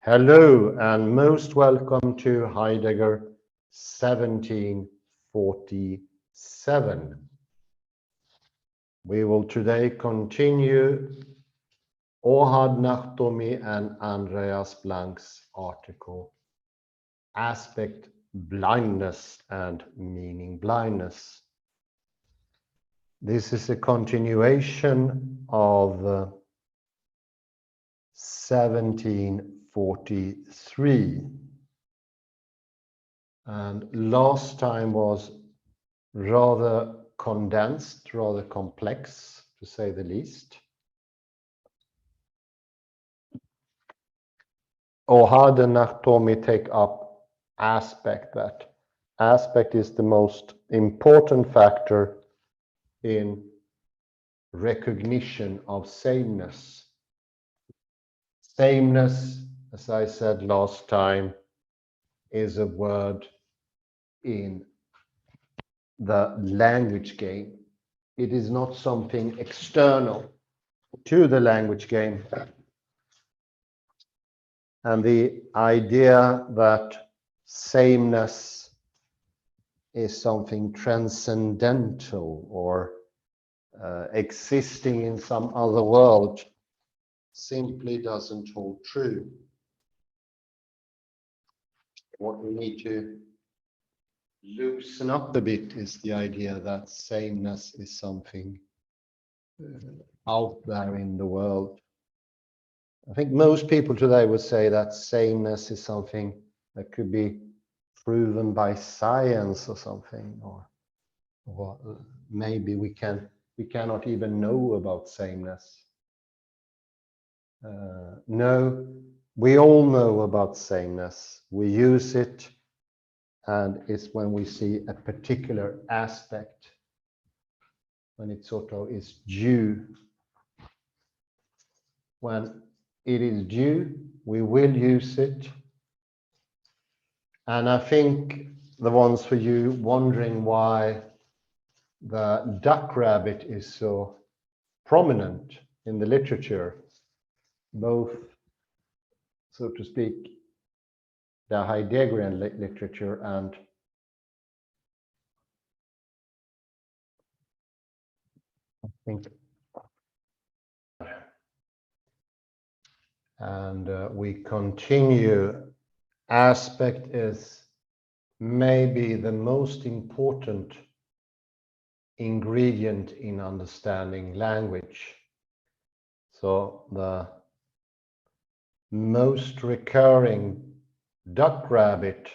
Hello and most welcome to Heidegger 1747. We will today continue Ohad, Nachtomy and Andreas Blank's article, Aspect, Blindness and Meaning Blindness. This is a continuation of 1743. And last time was rather condensed, rather complex, to say the least. Ohad and Nachtomy take up aspect. That aspect is the most important factor in recognition of sameness. Sameness, as I said last time, is a word in the language game. It is not something external to the language game. And the idea that sameness is something transcendental or existing in some other world simply doesn't hold true. What we need to loosen up a bit is the idea that sameness is something out there in the world. I think most people today would say that sameness is something that could be proven by science or something, or maybe we cannot even know about sameness. No, we all know about sameness. We use it, and it's when we see a particular aspect, when it sort of is due. When it is due, we will use it. And I think the ones for you wondering why the duck rabbit is so prominent in the literature, both, so to speak, the Heideggerian literature and I think, and we continue. Aspect is maybe the most important ingredient in understanding language. So the most recurring duck rabbit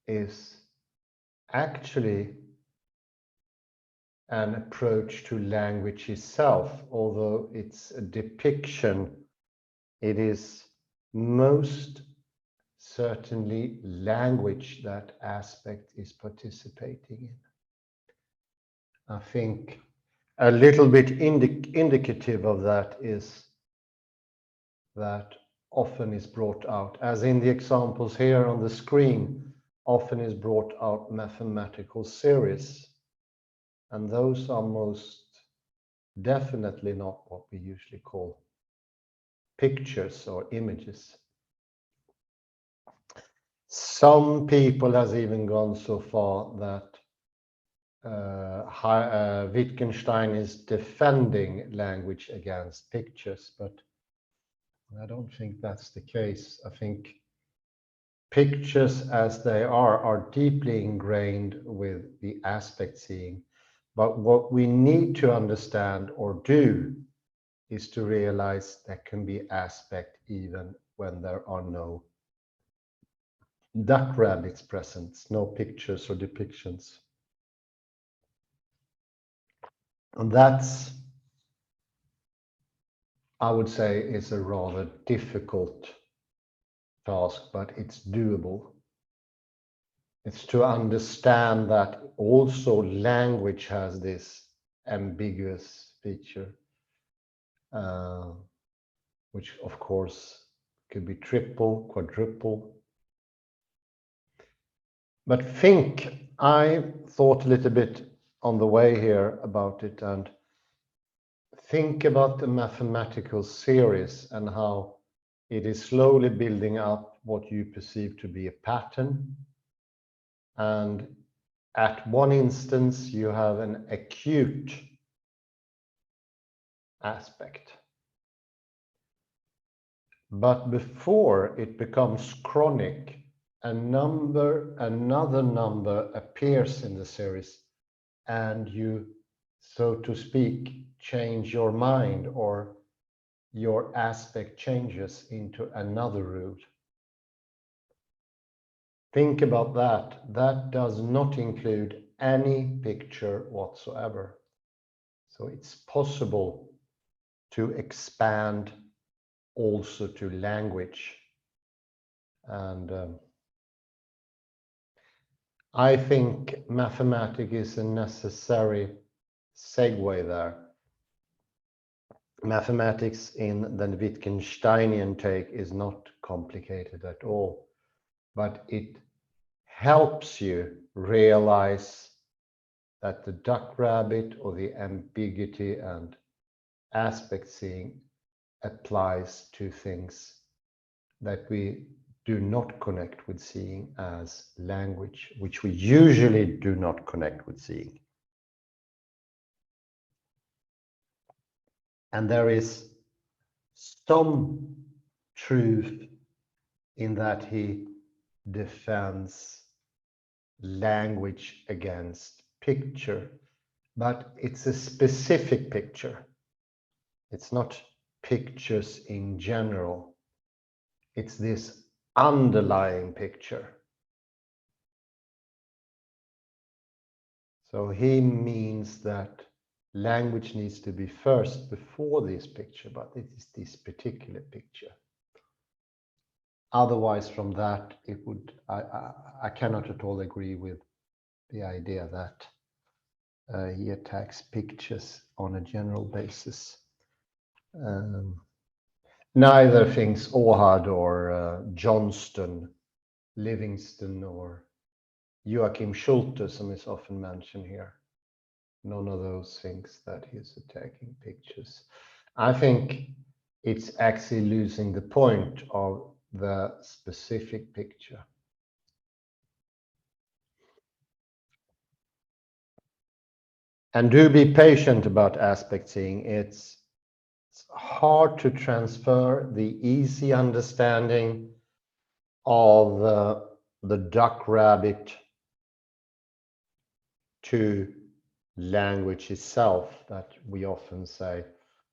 is actually an approach to language itself. Although it's a depiction, it is most certainly language that aspect is participating in. I think a little bit indicative of that is that often is brought out, as in the examples here on the screen, often is brought out mathematical series. And those are most definitely not what we usually call pictures or images. Some people has even gone so far that Wittgenstein is defending language against pictures, but I don't think that's the case. I think pictures as they are deeply ingrained with the aspect seeing. But what we need to understand or do is to realize there can be aspect even when there are no duck rabbits present, no pictures or depictions. And that's, I would say, is a rather difficult task, but it's doable. It's to understand that also language has this ambiguous feature, which of course could be triple, quadruple. But I thought a little bit on the way here about it, and think about the mathematical series and how It is slowly building up what you perceive to be a pattern. And at one instance, you have an acute aspect. But before it becomes chronic, another number appears in the series, and you, so to speak, change your mind, or your aspect changes into another rule. Think about that. That does not include any picture whatsoever. So it's possible to expand also to language. And I think mathematics is a necessary segue there. Mathematics in the Wittgensteinian take is not complicated at all, but it helps you realize that the duck rabbit, or the ambiguity and aspect seeing, applies to things that we do not connect with seeing as language, which we usually do not connect with seeing. And there is some truth in that he defends language against picture, but it's a specific picture. It's not pictures in general. It's this underlying picture. So he means that language needs to be first before this picture, but it is this particular picture. Otherwise, from that, it would, I cannot at all agree with the idea that he attacks pictures on a general basis. Neither thinks Ohad or Johnston, Livingston, or Joachim Schulte, some is often mentioned here. None of those thinks that he's attacking pictures. I think it's actually losing the point of the specific picture. And do be patient about aspect seeing. It's hard to transfer the easy understanding of the duck rabbit to language itself, that we often say,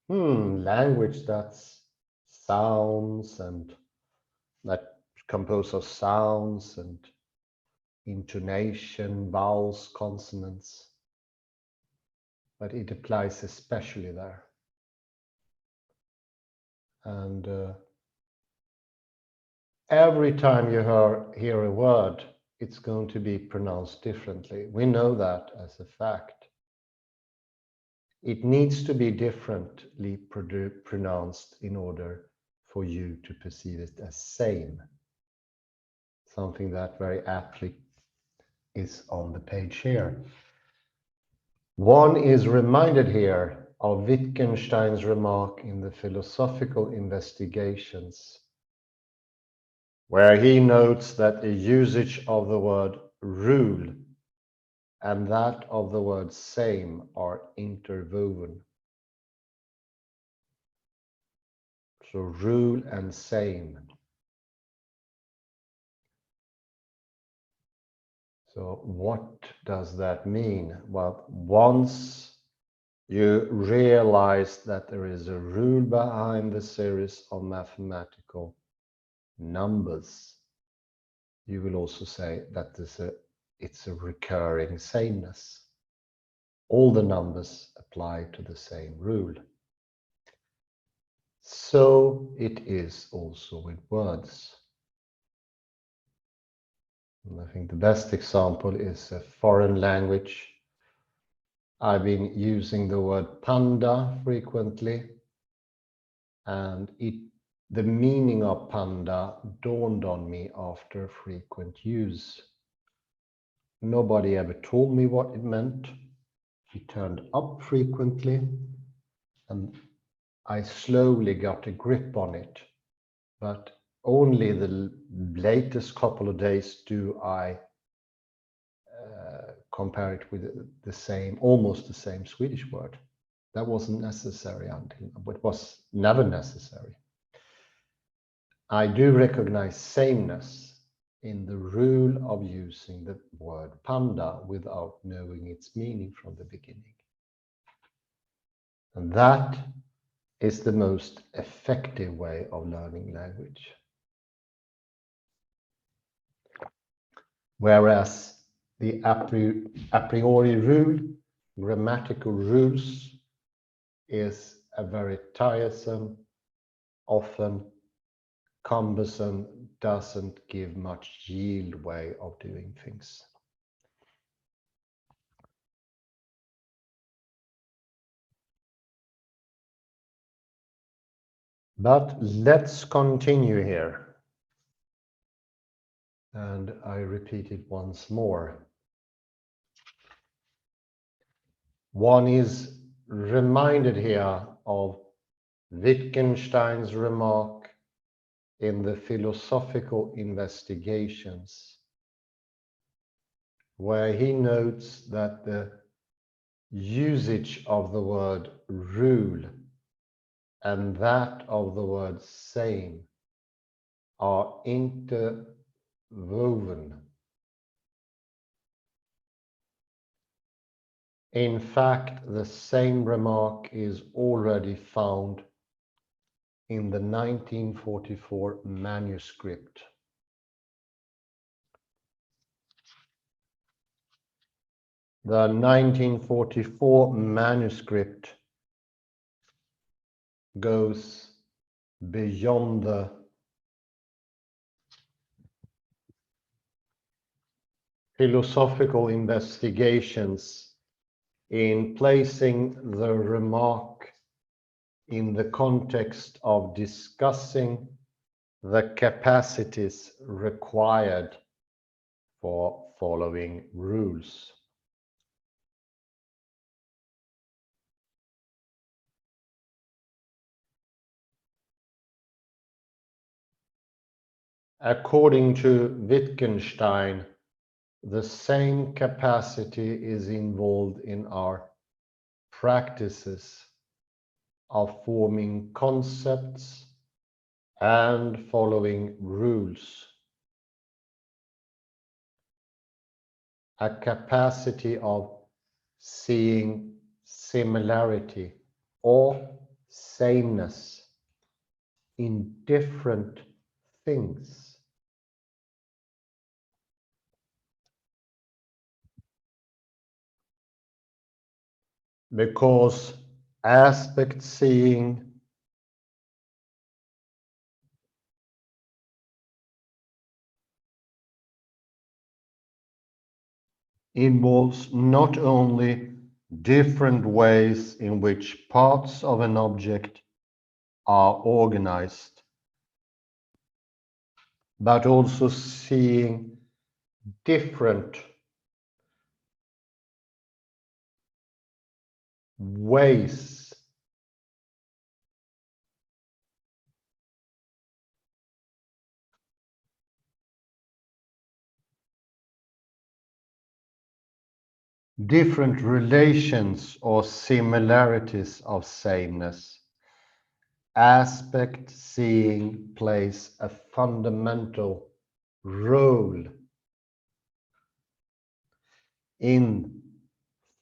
language, that's sounds, and that composed of sounds and intonation, vowels, consonants. But it applies especially there. And every time you hear a word, it's going to be pronounced differently. We know that as a fact. It needs to be differently pronounced in order for you to perceive it as same. Something that very aptly is on the page here. One is reminded here of Wittgenstein's remark in the Philosophical Investigations, where he notes that the usage of the word rule and that of the word same are interwoven. So rule and same. So what does that mean? Well, once you realize that there is a rule behind the series of mathematical numbers, you will also say that it's a recurring sameness. All the numbers apply to the same rule. So it is also with words. And I think the best example is a foreign language. I've been using the word panda frequently, and the meaning of panda dawned on me after frequent use. Nobody ever told me what it meant. It turned up frequently, and I slowly got a grip on it. but only the latest couple of days do I compare it with the same, almost the same Swedish word. That wasn't necessary until, but it was never necessary. I do recognize sameness in the rule of using the word panda without knowing its meaning from the beginning. And that is the most effective way of learning language. Whereas the a priori rule, grammatical rules, is a very tiresome, often cumbersome, doesn't give much yield way of doing things. But let's continue here. And I repeat it once more. One is reminded here of Wittgenstein's remark in the Philosophical Investigations, where he notes that the usage of the word rule and that of the word same are interwoven. In fact, the same remark is already found in the 1944 manuscript. The 1944 manuscript goes beyond the philosophical investigations in placing the remark in the context of discussing the capacities required for following rules. According to Wittgenstein, the same capacity is involved in our practices of forming concepts and following rules. A capacity of seeing similarity or sameness in different things. Because aspect seeing involves not only different ways in which parts of an object are organized, but also seeing different ways different relations or similarities of sameness. Aspect seeing plays a fundamental role in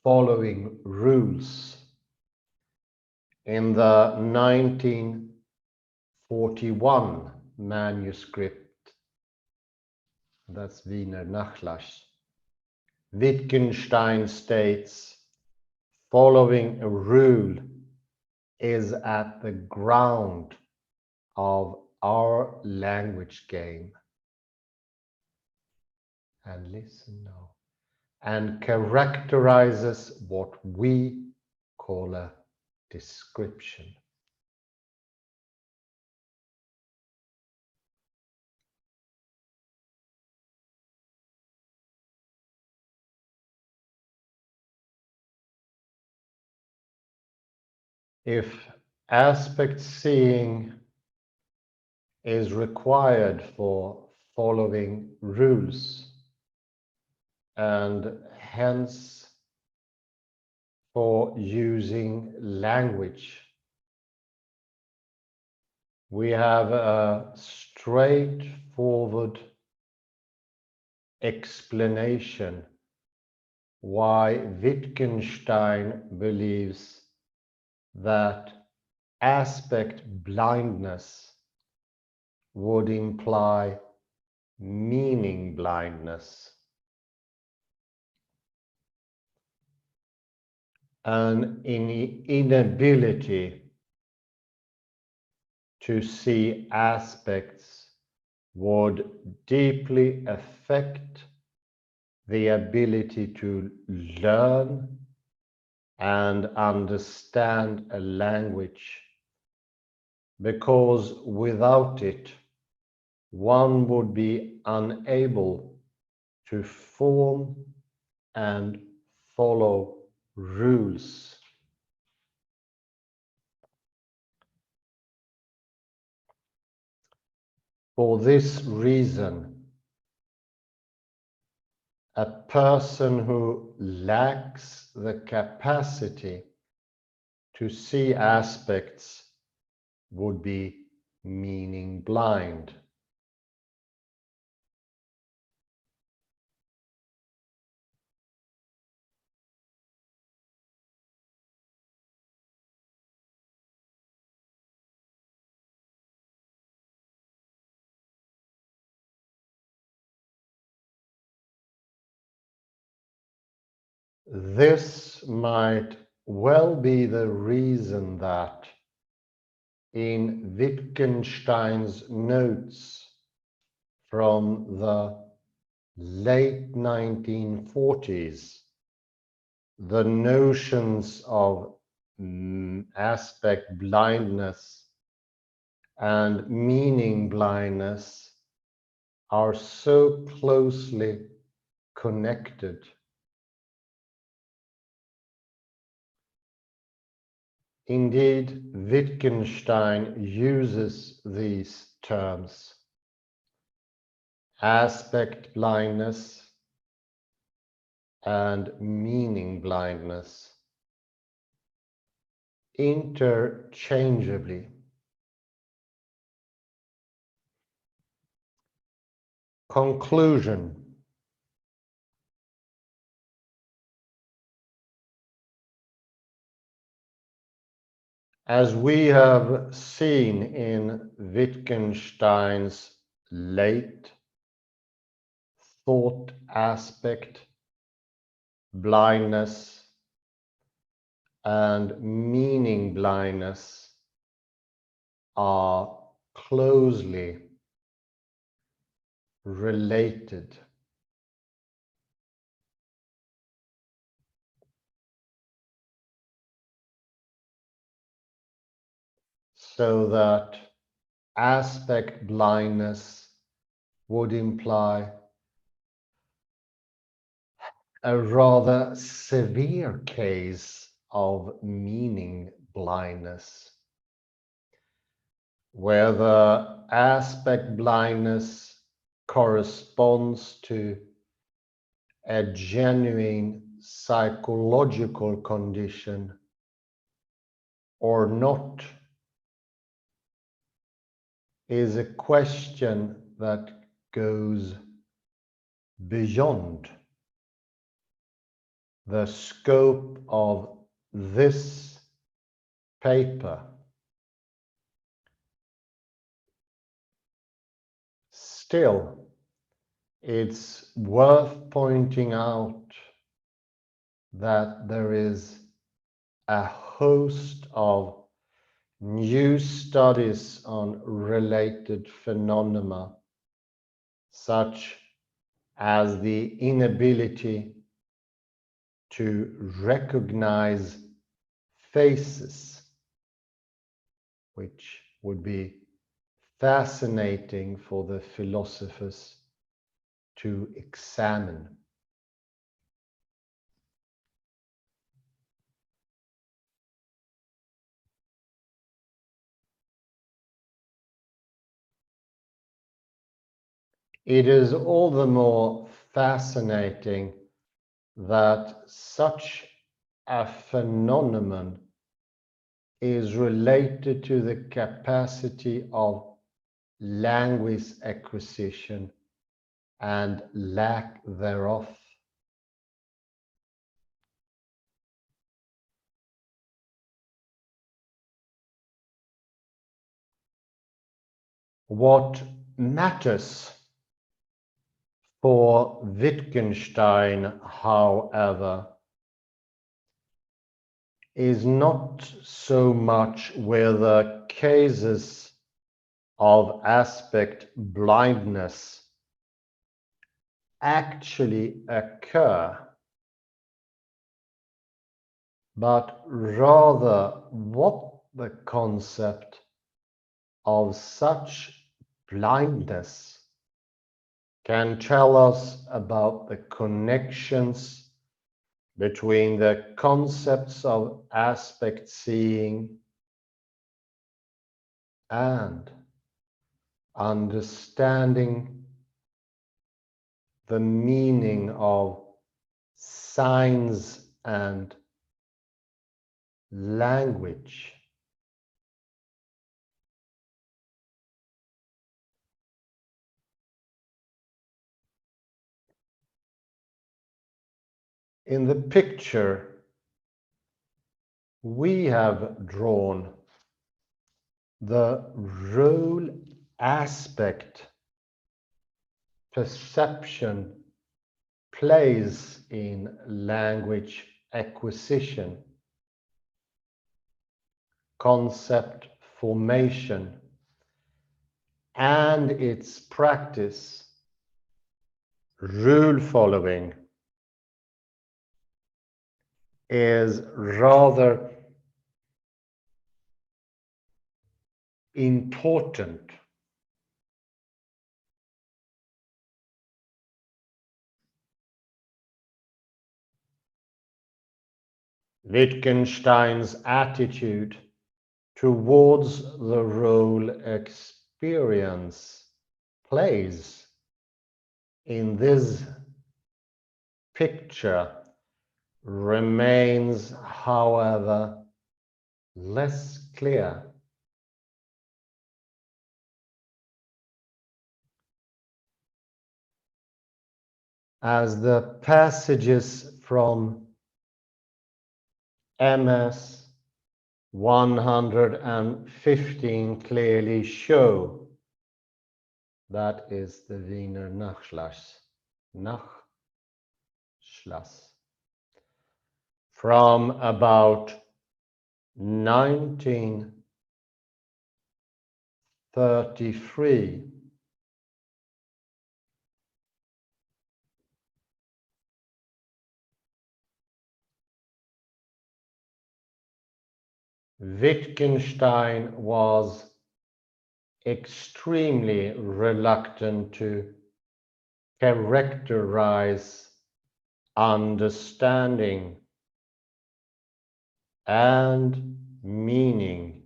following rules. In the 1941 manuscript, that's Wiener Nachlass, Wittgenstein states, following a rule is at the ground of our language game. And listen now. And characterizes what we call a description. If aspect seeing is required for following rules and hence for using language. We have a straightforward explanation why Wittgenstein believes that aspect blindness would imply meaning blindness. An inability to see aspects would deeply affect the ability to learn and understand a language, because without it, one would be unable to form and follow rules. For this reason, a person who lacks the capacity to see aspects would be meaning blind. This might well be the reason that in Wittgenstein's notes from the late 1940s, the notions of aspect blindness and meaning blindness are so closely connected. Indeed, Wittgenstein uses these terms, aspect blindness and meaning blindness, interchangeably. Conclusion. As we have seen in Wittgenstein's late thought aspect, blindness and meaning blindness are closely related. So that aspect blindness would imply a rather severe case of meaning blindness, where the aspect blindness corresponds to a genuine psychological condition or not is a question that goes beyond the scope of this paper. Still, it's worth pointing out that there is a host of new studies on related phenomena, such as the inability to recognize faces, which would be fascinating for the philosophers to examine. It is all the more fascinating that such a phenomenon is related to the capacity of language acquisition and lack thereof. What matters for Wittgenstein, however, is not so much whether cases of aspect blindness actually occur, but rather what the concept of such blindness can tell us about the connections between the concepts of aspect seeing and understanding the meaning of signs and language. In the picture, we have drawn the role aspect perception plays in language acquisition, concept formation, and its practice, rule following, is rather important. Wittgenstein's attitude towards the role experience plays in this picture remains, however, less clear. As the passages from MS 115 clearly show, that is the Wiener Nachschluss, from about 1933. Wittgenstein was extremely reluctant to characterize understanding and meaning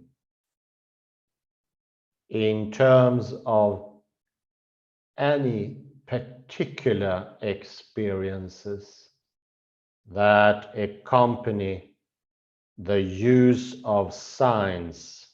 in terms of any particular experiences that accompany the use of signs.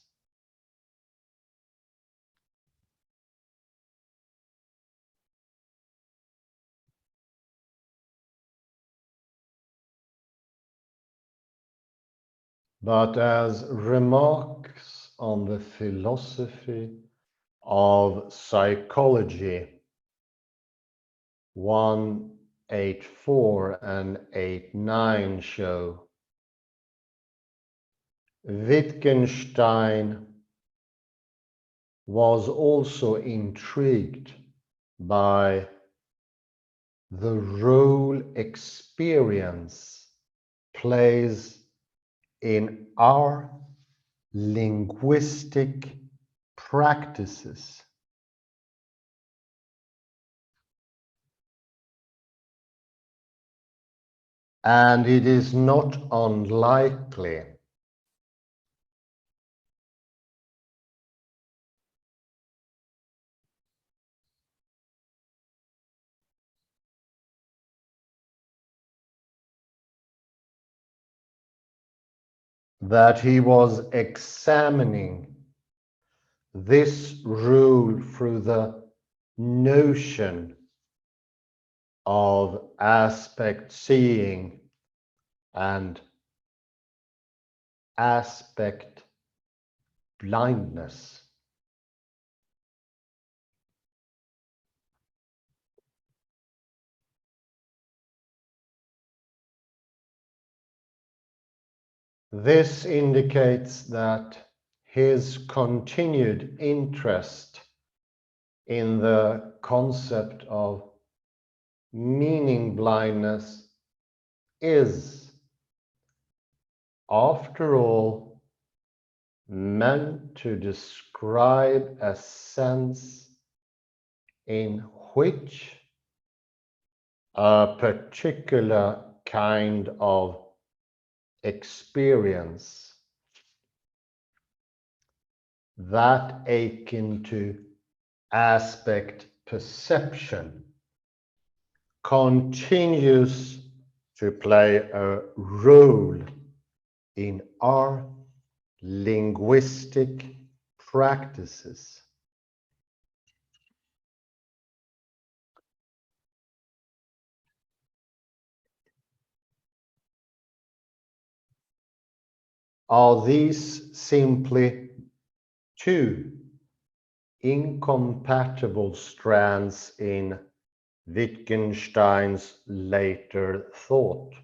But as remarks on the philosophy of psychology 184 and 89 show, Wittgenstein was also intrigued by the role experience plays in our linguistic practices. And it is not unlikely that he was examining this rule through the notion of aspect seeing and aspect blindness. This indicates that his continued interest in the concept of meaning blindness is, after all, meant to describe a sense in which a particular kind of experience, that akin to aspect perception, continues to play a role in our linguistic practices. Are these simply two incompatible strands in Wittgenstein's later thought?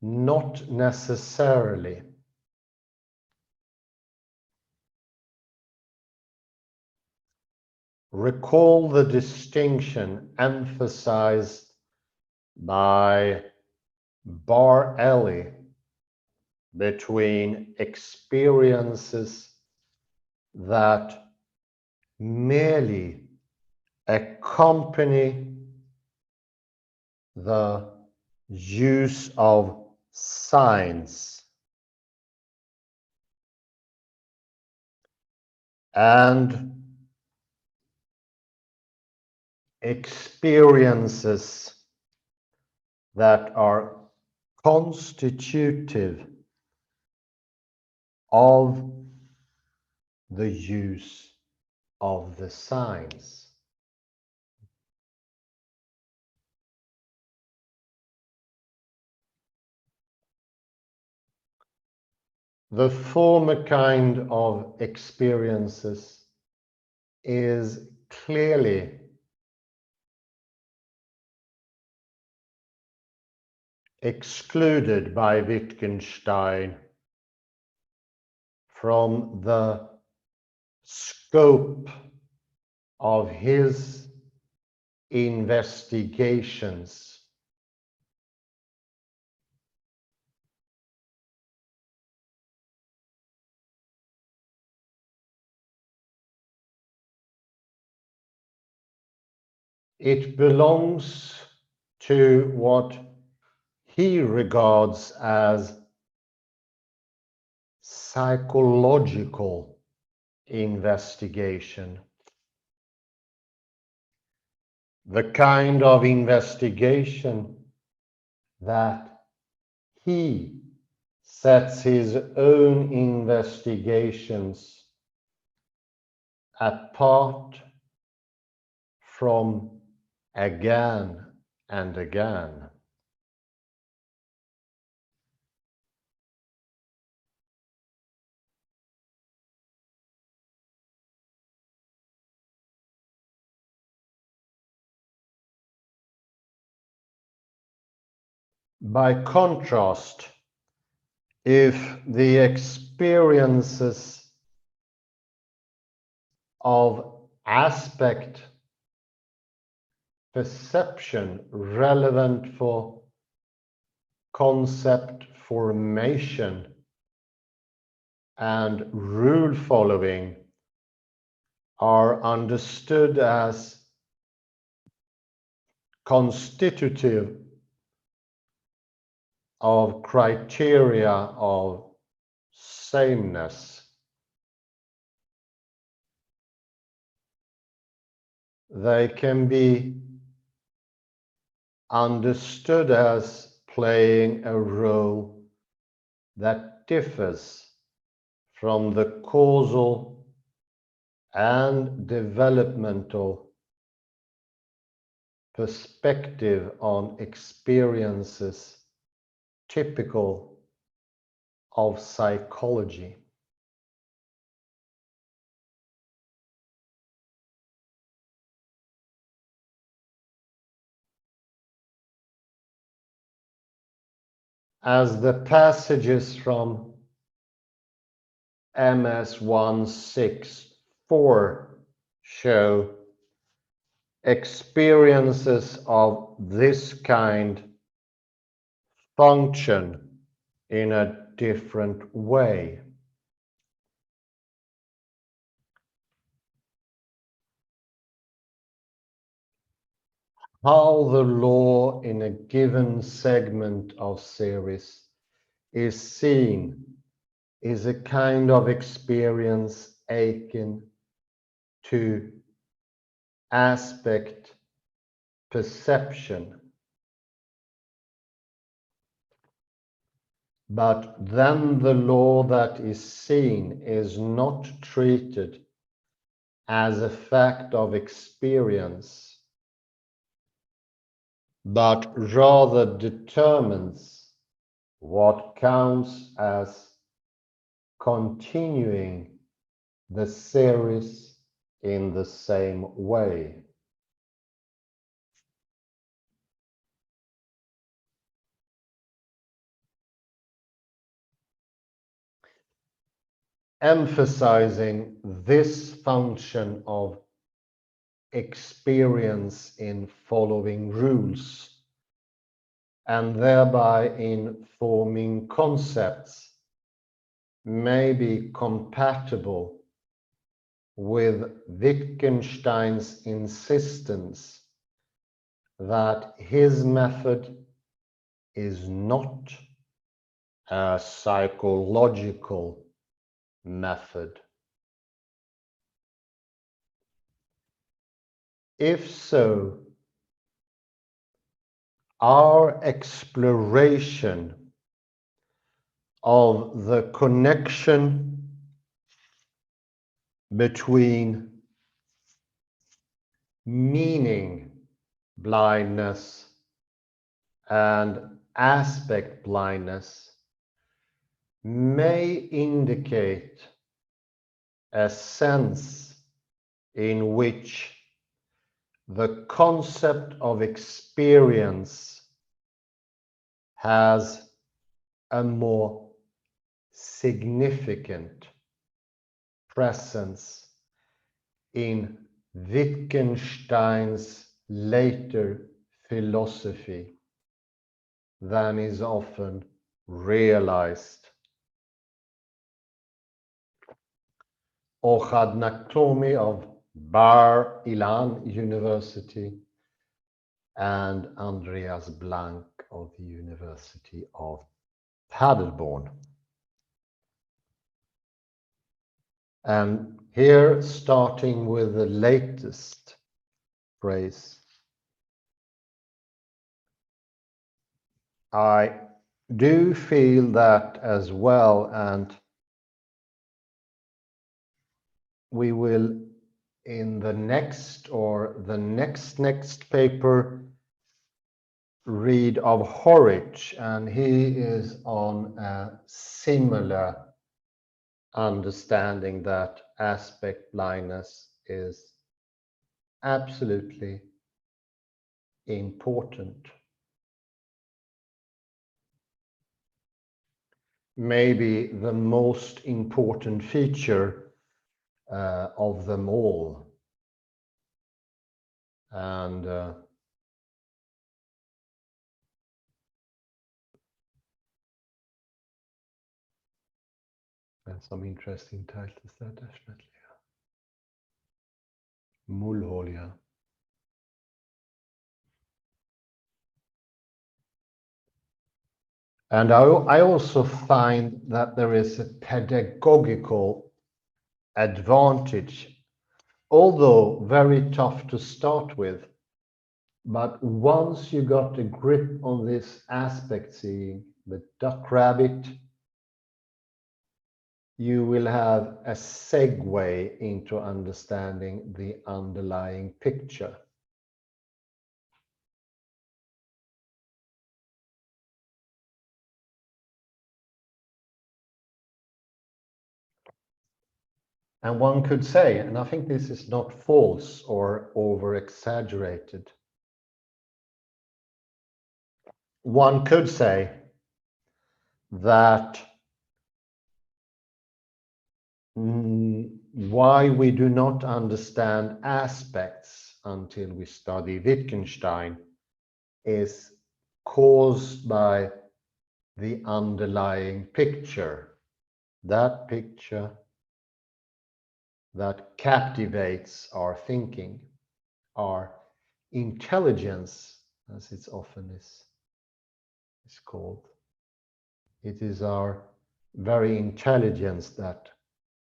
Not necessarily. Recall the distinction emphasized by Bar-Eli between experiences that merely accompany the use of signs and experiences that are constitutive of the use of the signs. The former kind of experiences is clearly excluded by Wittgenstein from the scope of his investigations. It belongs to what he regards as psychological investigation, the kind of investigation that he sets his own investigations apart from again and again. By contrast, if the experiences of aspect perception relevant for concept formation and rule following are understood as constitutive of criteria of sameness, they can be understood as playing a role that differs from the causal and developmental perspective on experiences typical of psychology. As the passages from MS 164 show, experiences of this kind function in a different way. How the law in a given segment of series is seen is a kind of experience akin to aspect perception. But then the law that is seen is not treated as a fact of experience, but rather determines what counts as continuing the series in the same way. Emphasizing this function of experience in following rules and thereby in forming concepts may be compatible with Wittgenstein's insistence that his method is not a psychological method. If so, our exploration of the connection between meaning blindness and aspect blindness may indicate a sense in which the concept of experience has a more significant presence in Wittgenstein's later philosophy than is often realized. Ohad Nachtomy of Bar Ilan University and Andreas Blank of the University of Paderborn. And here, starting with the latest phrase, I do feel that as well, and we will in the next or the next paper read of Horwich, and he is on a similar understanding that aspect blindness is absolutely important. Maybe the most important feature of them all. And some interesting titles there, definitely. Mulholia. And I also find that there is a pedagogical advantage, although very tough to start with, But once you got a grip on this aspect seeing, the duck rabbit, you will have a segue into understanding the underlying picture. And one could say, and I think this is not false or over-exaggerated, one could say that why we do not understand aspects until we study Wittgenstein is caused by the underlying picture, that picture that captivates our thinking, our intelligence, as it's often is called. It is our very intelligence that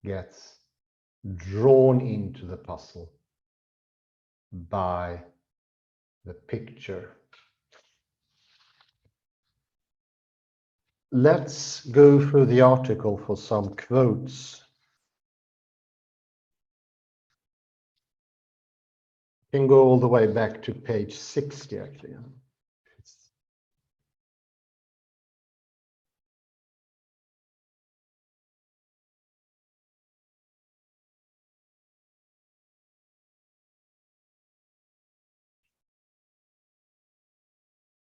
gets drawn into the puzzle by the picture. Let's go through the article for some quotes. You can go all the way back to page 60, actually.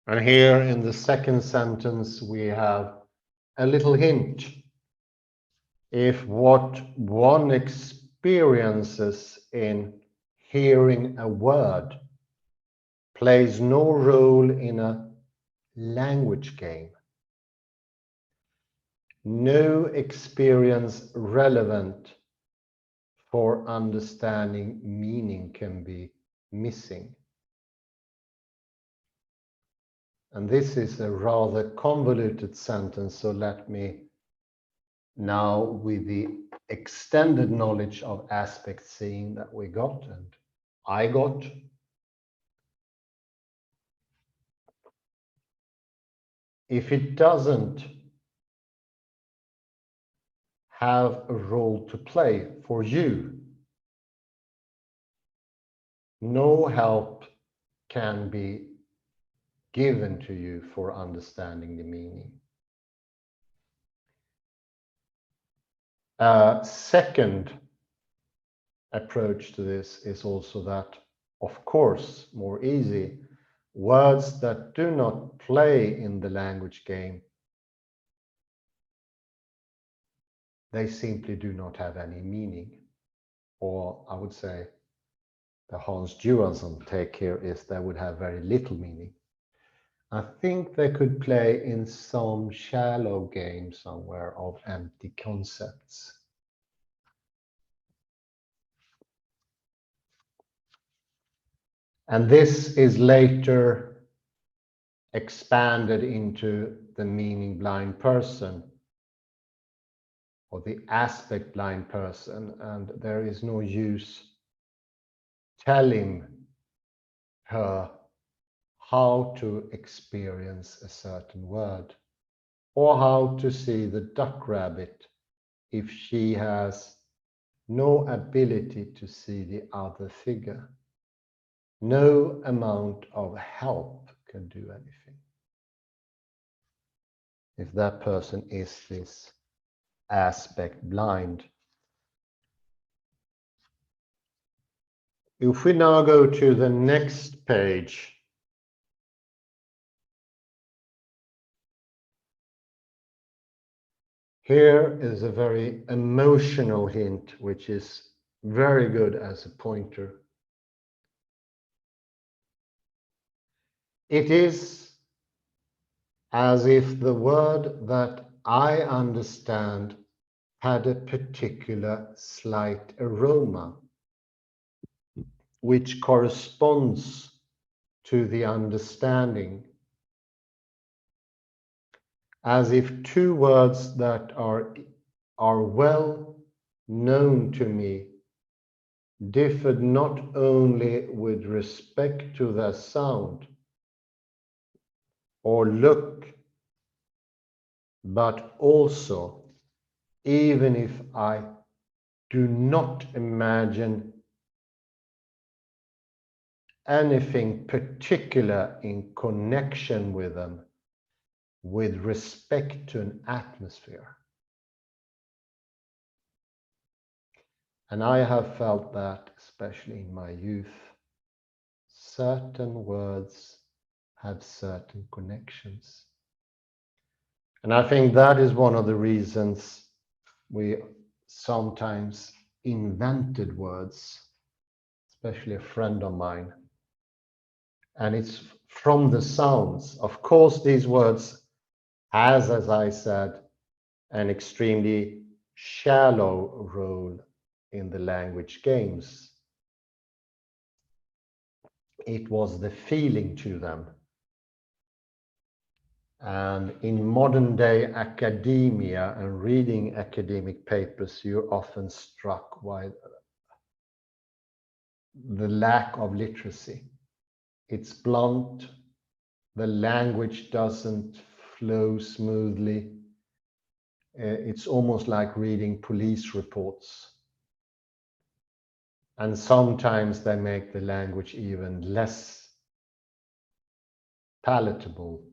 And here in the second sentence, we have a little hint. If what one experiences in hearing a word plays no role in a language game, no experience relevant for understanding meaning can be missing. And this is a rather convoluted sentence, so let me now, with the extended knowledge of aspect seeing that we got and I got, if it doesn't have a role to play for you, no help can be given to you for understanding the meaning. A second approach to this is also that, of course, more easy, words that do not play in the language game, they simply do not have any meaning. Or I would say the Hans Johansson take here is they would have very little meaning. I think they could play in some shallow game somewhere of empty concepts. And this is later expanded into the meaning blind person or the aspect blind person, and there is no use telling her how to experience a certain word or how to see the duck rabbit if she has no ability to see the other figure. No amount of help can do anything if that person is this aspect blind. If we now go to the next page, here is a very emotional hint, which is very good as a pointer. It is as if the word that I understand had a particular slight aroma, which corresponds to the understanding, as if two words that are well known to me differed not only with respect to their sound or look, but also, even if I do not imagine anything particular in connection with them, with respect to an atmosphere. And I have felt that, especially in my youth, certain words have certain connections. And I think that is one of the reasons we sometimes invented words, especially a friend of mine. And it's from the sounds. Of course, these words has, as I said, an extremely shallow role in the language games. It was the feeling to them. And in modern day academia and reading academic papers, you're often struck by the lack of literacy. It's blunt, the language doesn't flow smoothly. It's almost like reading police reports. And sometimes they make the language even less palatable.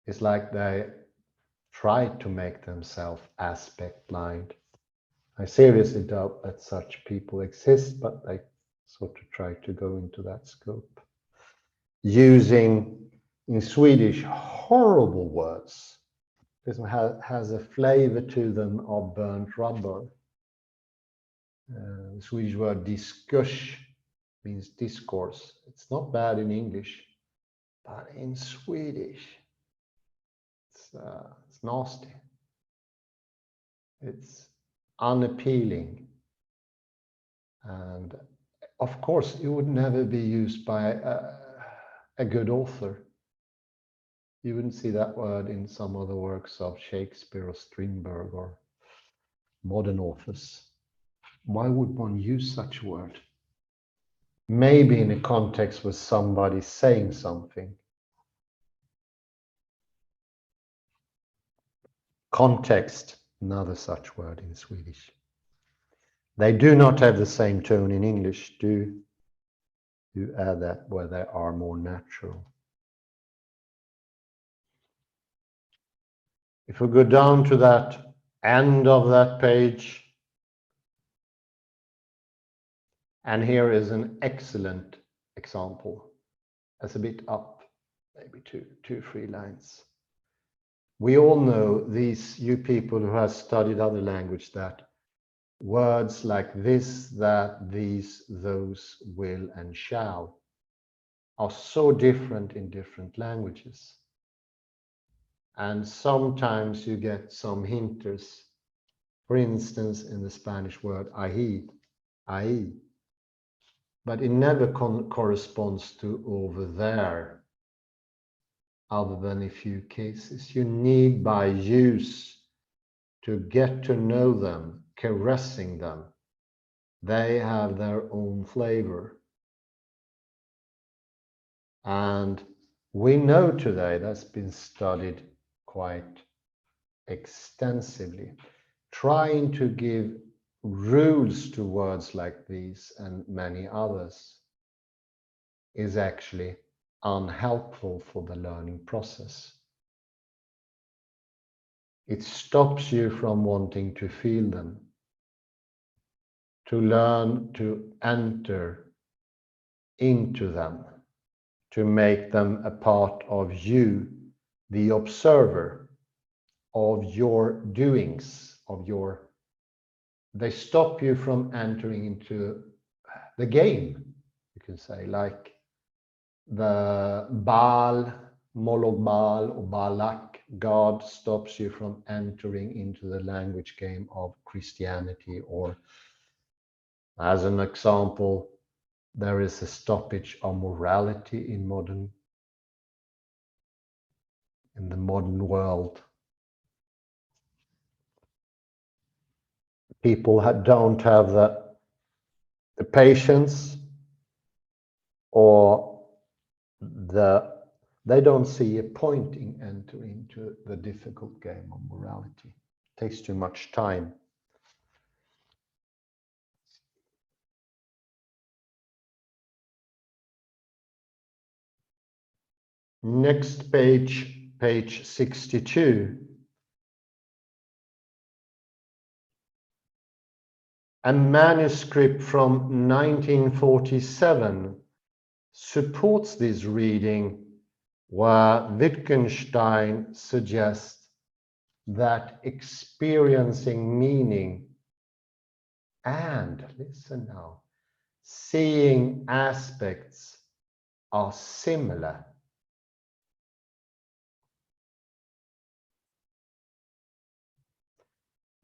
It's like they try to make themselves aspect blind. I seriously doubt that such people exist, but they sort of try to go into that scope. Using, in Swedish, horrible words. This has a flavor to them of burnt rubber. The Swedish word diskurs means discourse. It's not bad in English, but in Swedish, it's nasty. It's unappealing. And of course, it would never be used by a good author. You wouldn't see that word in some other works of Shakespeare or Strindberg or modern authors. Why would one use such a word? Maybe in a context with somebody saying something. Context, another such word in Swedish. They do not have the same tone in English. Do you add that where they are more natural? If we go down to that end of that page, and here is an excellent example. That's a bit up, maybe two, 3 lines. We all know, you people who have studied other language, that words like this, that, these, those, will, and shall are so different in different languages. And sometimes you get some hinters. For instance, in the Spanish word ahí, but it never corresponds to over there, other than a few cases. You need by use to get to know them, caressing them. They have their own flavor. And we know today, that's been studied quite extensively, trying to give rules to words like these and many others is actually unhelpful for the learning process. It stops you from wanting to feel them, to learn to enter into them, to make them a part of you, the observer of your doings, they stop you from entering into the game, you can say, like the Baal, Moloch Baal or Balak, God stops you from entering into the language game of Christianity. Or as an example, there is a stoppage of morality in the modern world. People don't have patience or they don't see a point in entering into the difficult game of morality. It takes too much time. Next page, page 62. A manuscript from 1947 supports this reading, where Wittgenstein suggests that experiencing meaning and, listen now, seeing aspects are similar.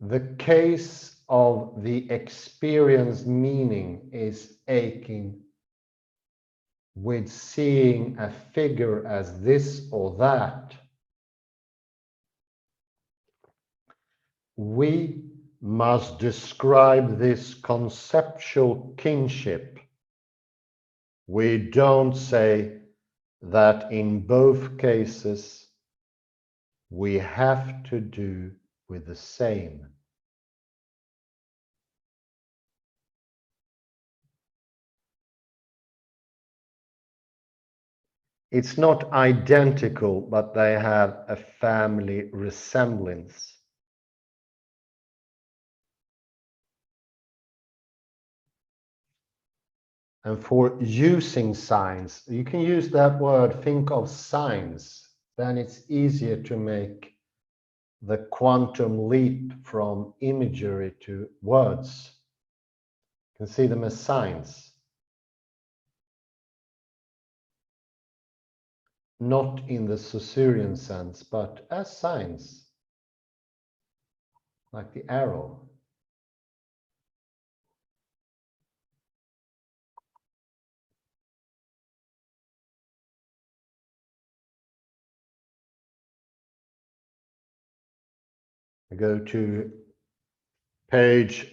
The case of the experienced meaning is aching with seeing a figure as this or that. We must describe this conceptual kinship. We don't say that in both cases we have to do with the same. It's not identical, but they have a family resemblance. And for using signs, you can use that word, think of signs, then it's easier to make the quantum leap from imagery to words. You can see them as signs. Not in the Saussurean sense, but as signs, like the arrow. I go to page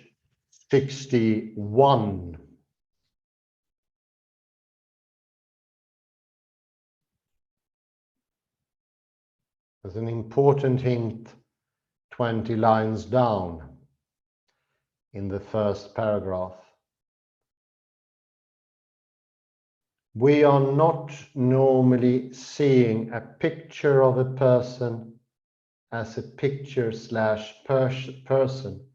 61. There's an important hint 20 lines down in the first paragraph. We are not normally seeing a picture of a person as a picture slash person,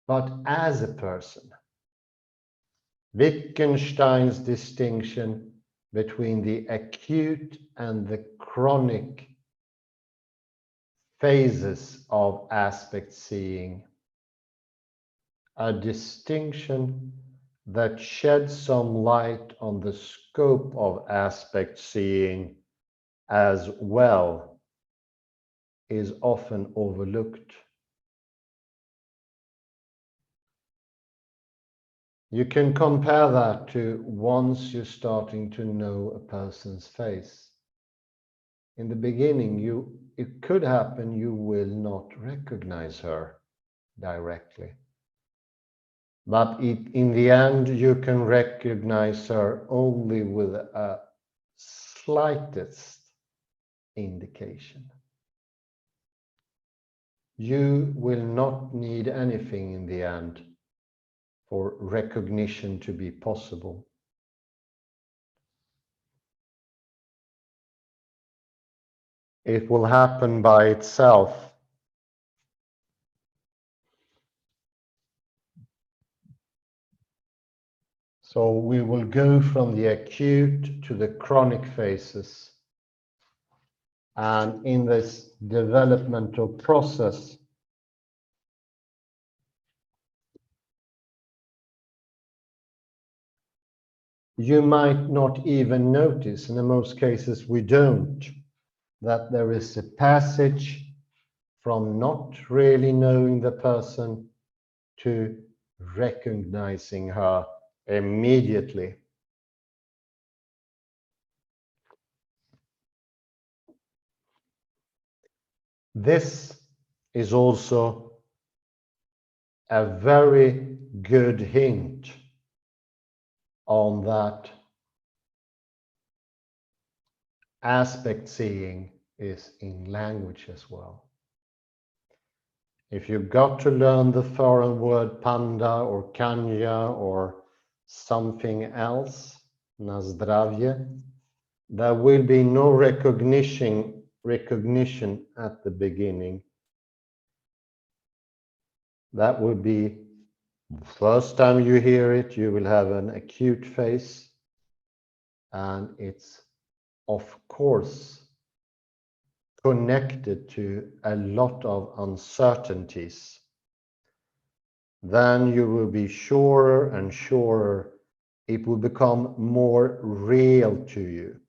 but as a person. Wittgenstein's distinction between the acute and the chronic phases of aspect seeing, a distinction that sheds some light on the scope of aspect seeing as well, is often overlooked. You can compare that to once you're starting to know a person's face. In the beginning, it could happen you will not recognize her directly. But in the end, you can recognize her only with a slightest indication. You will not need anything in the end for recognition to be possible. It will happen by itself. So we will go from the acute to the chronic phases. And in this developmental process, you might not even notice, and in most cases we don't, that there is a passage from not really knowing the person to recognizing her immediately. This is also a very good hint on that aspect seeing is in language as well. If you got to learn the foreign word panda or kanya or something else, nazdravye, there will be no recognition at the beginning. That would be first time you hear it, you will have an acute face, and it's of course connected to a lot of uncertainties. Then you will be surer and surer it will become more real to you.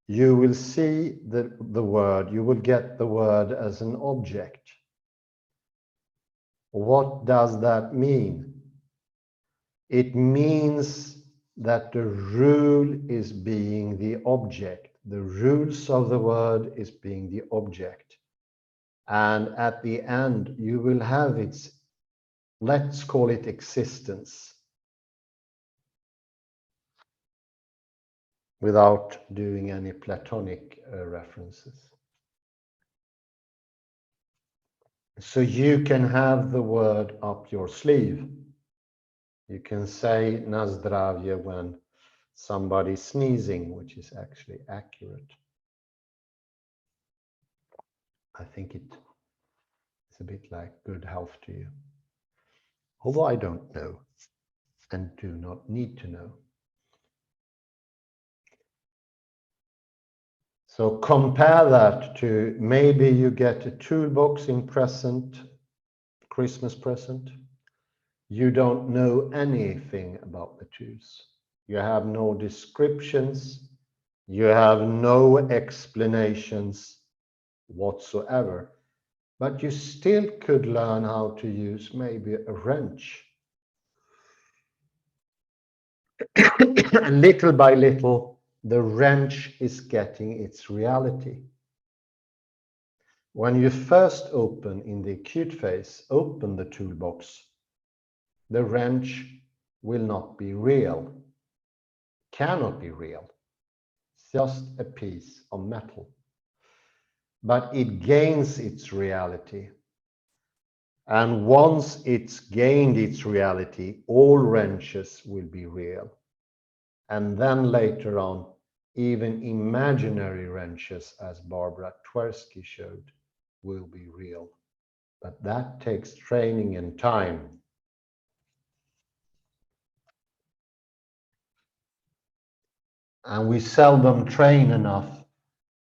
You will see the word, you will get the word as an object. What does that mean? It means that the rule is being the object. The rules of the word is being the object. And at the end, you will have its, let's call it existence, without doing any Platonic references. So you can have the word up your sleeve. You can say nazdravye when somebody's sneezing, which is actually accurate. I think it's a bit like good health to you. Although I don't know and do not need to know. So compare that to maybe you get a toolbox in present, Christmas present. You don't know anything about the tools. You have no descriptions. You have no explanations whatsoever. But you still could learn how to use maybe a wrench. And little by little, the wrench is getting its reality. When you first open in the acute phase, open the toolbox, the wrench will not be real, cannot be real. It's just a piece of metal. But it gains its reality. And once it's gained its reality, all wrenches will be real. And then later on, even imaginary wrenches, as Barbara Tversky showed, will be real. But that takes training and time. And we seldom train enough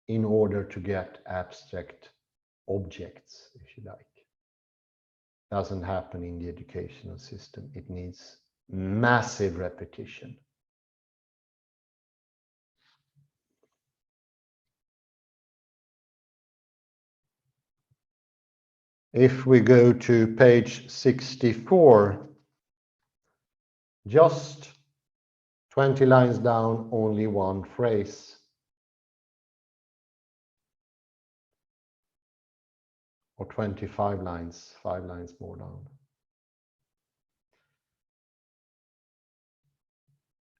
in order to get abstract objects, if you like. Doesn't happen in the educational system. It needs massive repetition. If we go to page 64, just 20 lines down, only one phrase. Or 25 lines, 5 lines more down.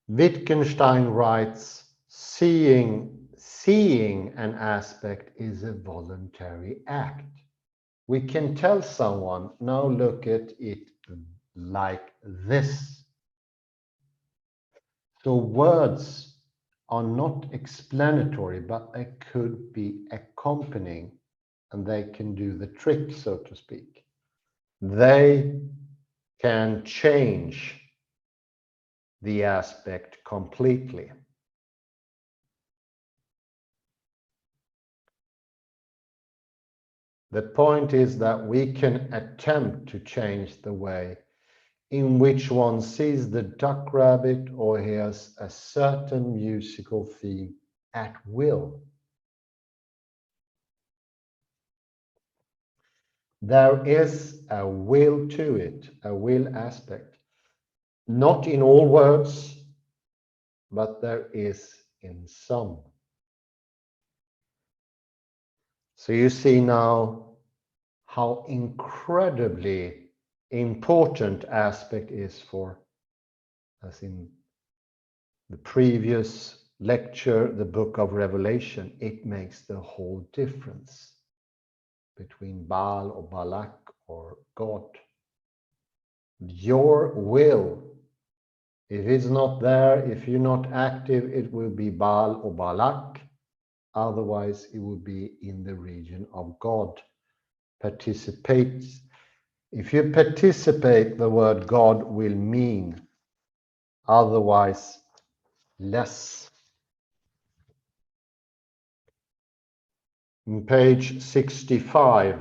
Wittgenstein writes, seeing an aspect is a voluntary act. We can tell someone, now look at it like this. So words are not explanatory, but they could be accompanying, and they can do the trick, so to speak. They can change the aspect completely. The point is that we can attempt to change the way in which one sees the duck rabbit or hears a certain musical theme at will. There is a will to it, a will aspect. Not in all words, but there is in some. So you see now how incredibly important aspect is for, as in the previous lecture, the book of Revelation, it makes the whole difference between Baal or Balak or God. Your will, if it's not there, if you're not active, it will be Baal or Balak. Otherwise, it will be in the region of God. Participate. If you participate, the word God will mean. Otherwise, less. On page 65.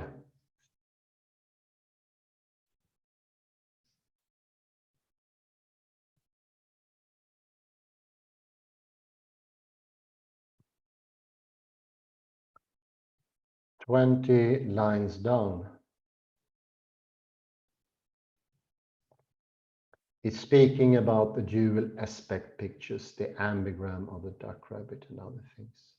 "20 lines down. It's speaking about the dual aspect pictures, the ambigram of the duck rabbit and other things.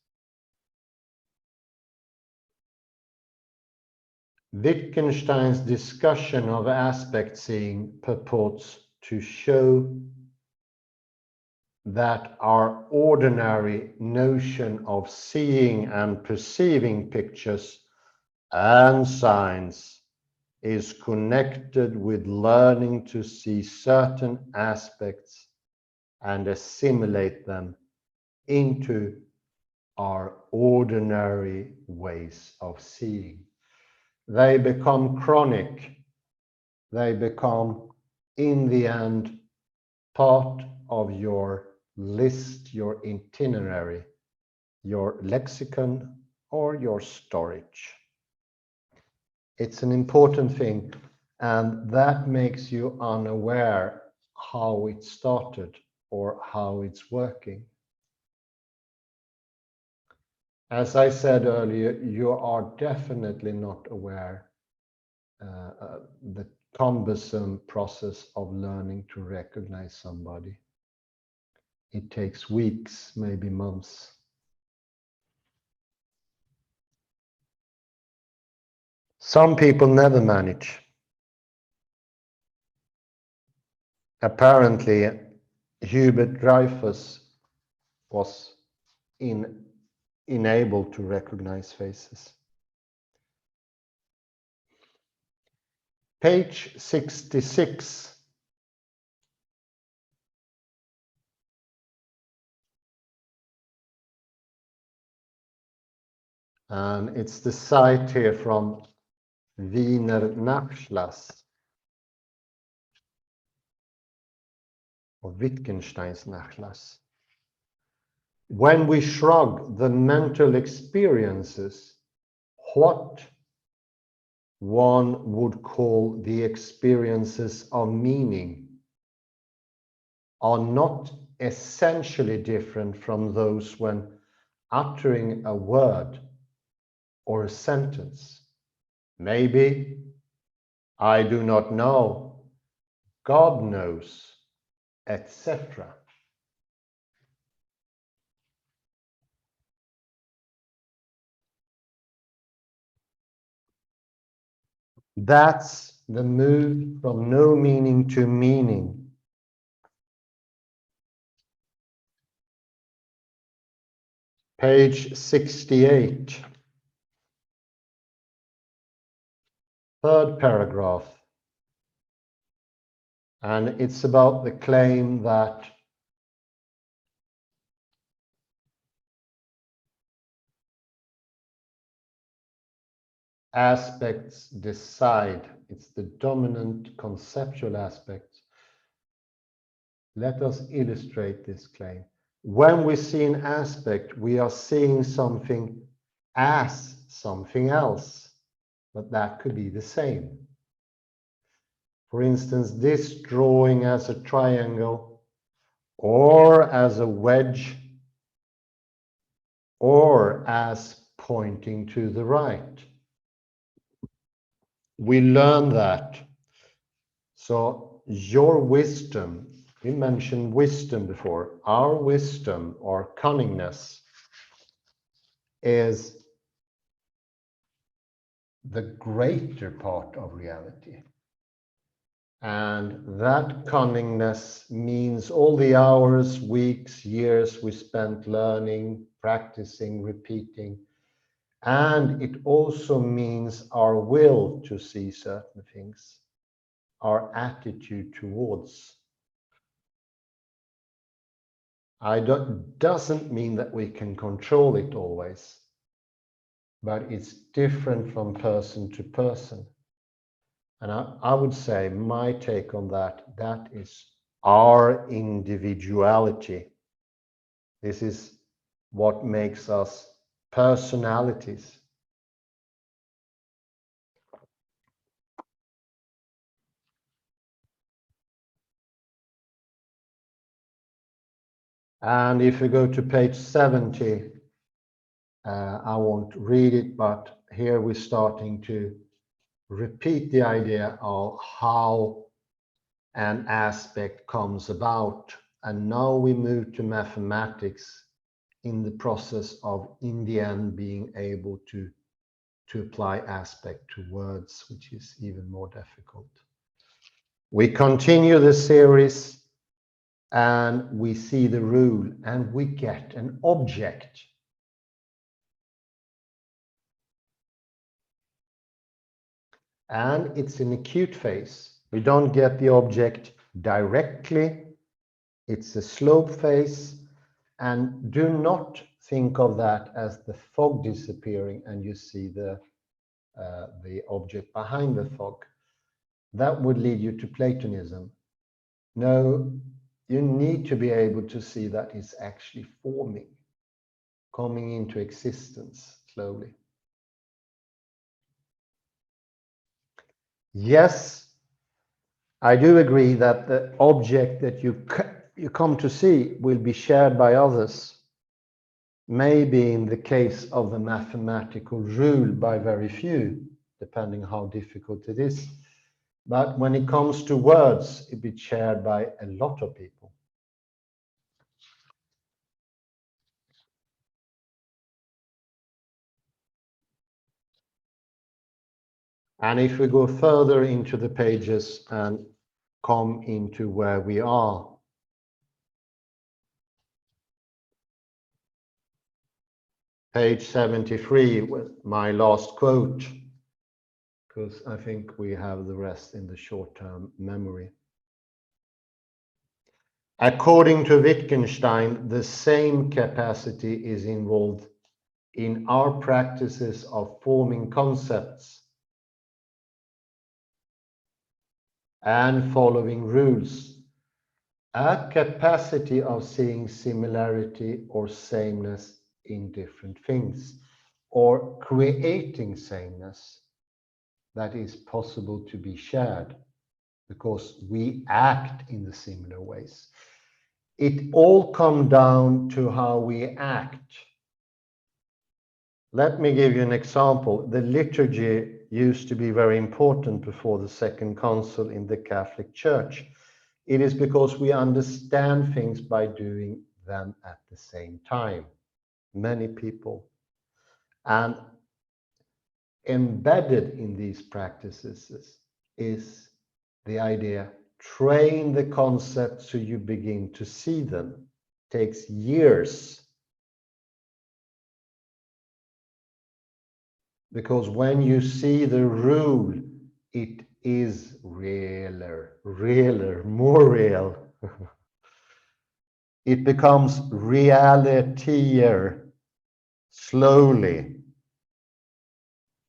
Wittgenstein's discussion of aspect seeing purports to show that our ordinary notion of seeing and perceiving pictures and signs is connected with learning to see certain aspects and assimilate them into our ordinary ways of seeing. They become chronic. They become, in the end, part of your list, your itinerary, your lexicon, or your storage. It's an important thing, and that makes you unaware how it started or how it's working. As I said earlier, you are definitely not aware the cumbersome process of learning to recognize somebody. It takes weeks, maybe months. Some people never manage. Apparently, Hubert Dreyfus was unable to recognize faces. Page 66. And it's the site here from Wiener Nachlass, or Wittgenstein's Nachlass. When we shrug the mental experiences, what one would call the experiences of meaning are not essentially different from those when uttering a word or a sentence. Maybe, I do not know, God knows, etc. That's the move from no meaning to meaning. Page 68. Third paragraph. And it's about the claim that aspects decide. It's the dominant conceptual aspect. Let us illustrate this claim. When we see an aspect, we are seeing something as something else, but that could be the same. For instance, this drawing as a triangle, or as a wedge, or as pointing to the right. We learn that. So your wisdom, we mentioned wisdom before, our wisdom or cunningness is the greater part of reality. And that cunningness means all the hours, weeks, years we spent learning, practicing, repeating. And it also means our will to see certain things, our attitude towards. Doesn't mean that we can control it always, but it's different from person to person. And I would say my take on that, that is our individuality. This is what makes us personalities. And if you go to page 70, I won't read it, but here we're starting to repeat the idea of how an aspect comes about. And now we move to mathematics in the process of, in the end, being able to apply aspect to words, which is even more difficult. We continue the series and we see the rule and we get an object. And it's an acute phase. We don't get the object directly. It's a slope phase. And do not think of that as the fog disappearing and you see the object behind the fog. That would lead you to Platonism. No, you need to be able to see that it's actually forming, coming into existence slowly. Yes, I do agree that the object that you come to see will be shared by others. Maybe in the case of the mathematical rule by very few, depending how difficult it is. But when it comes to words, it be shared by a lot of people. And if we go further into the pages and come into where we are, page 73 with my last quote, because I think we have the rest in the short-term memory. According to Wittgenstein, the same capacity is involved in our practices of forming concepts and following rules, a capacity of seeing similarity or sameness in different things, or creating sameness that is possible to be shared because we act in the similar ways. It all comes down to how we act. Let me give you an example. The liturgy used to be very important before the Second Council in the Catholic Church. It is because we understand things by doing them at the same time. Many people. And embedded in these practices is the idea, train the concept so you begin to see them. It takes years. Because when you see the rule, it is realer, more real. It becomes realitier slowly.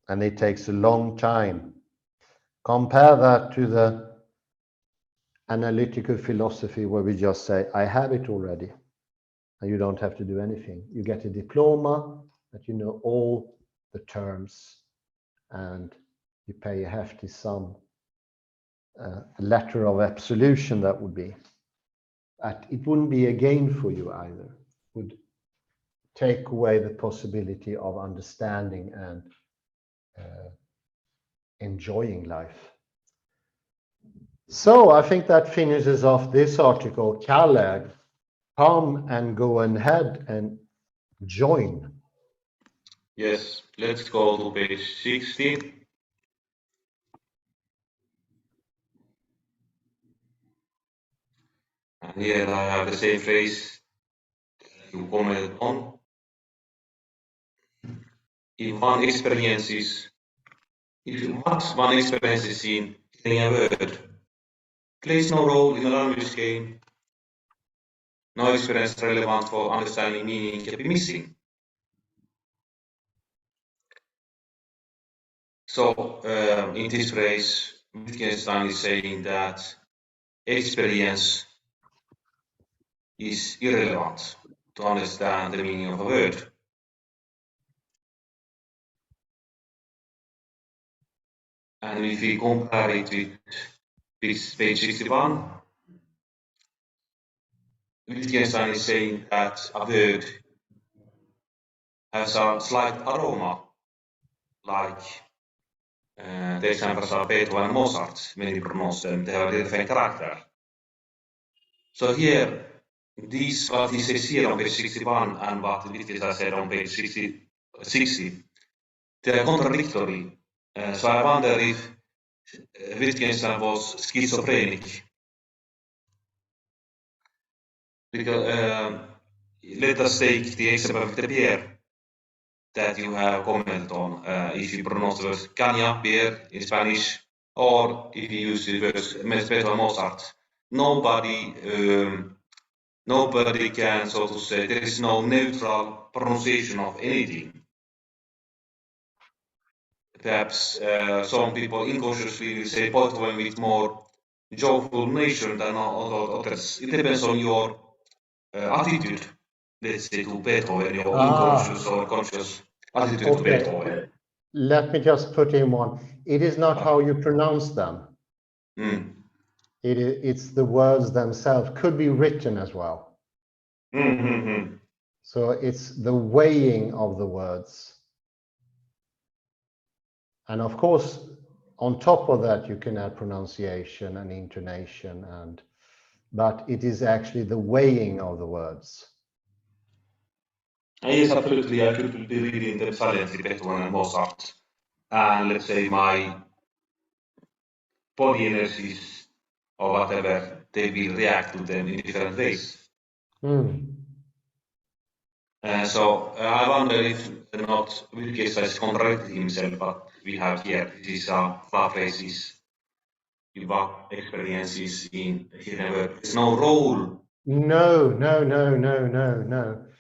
And it takes a long time. Compare that to the analytical philosophy where we just say, I have it already. And you don't have to do anything. You get a diploma, that you know all the terms, and you pay a hefty sum. A letter of absolution, that would be. But it wouldn't be a gain for you either. It would take away the possibility of understanding and enjoying life. So I think that finishes off this article. Kalle, come and go ahead and join. Yes, let's go to page 60. And here I have the same phrase you commented on. If one experiences in hearing a word, plays no role in a language game, no experience relevant for understanding meaning can be missing. So, in this phrase, Wittgenstein is saying that experience is irrelevant to understand the meaning of a word. And if we compare it with page 61, Wittgenstein is saying that a word has a slight aroma, like the examples of Beethoven and Mozart, when you pronounce them, they have a different character. So here, this, what he says here on page 61 and what Wittgenstein said on page 60, they are contradictory. So I wonder if Wittgenstein was schizophrenic. Because, let us take the example of the beer that you have commented on. If you pronounce the word caña, beer in Spanish, or if you use the words Beethoven, Mozart, nobody can, so to say, there is no neutral pronunciation of anything. Perhaps some people incautiously will say Beethoven with more joyful nation than others. It depends on your attitude, let's say, to Beethoven, your unconscious or conscious attitude to Beethoven. Let me just put in one. It is not how you pronounce them. It's the words themselves. Could be written as well. So it's the weighing of the words. And of course, on top of that, you can add pronunciation and intonation, but it is actually the weighing of the words. Yes, absolutely. I could be reading them silently, Beethoven and Mozart. And let's say my body energies or whatever, they will react to them in different ways. So I wonder if not Wittgenstein is contradicting himself, but we have here, this is phrases with experiences in hearing word. There's no role. No.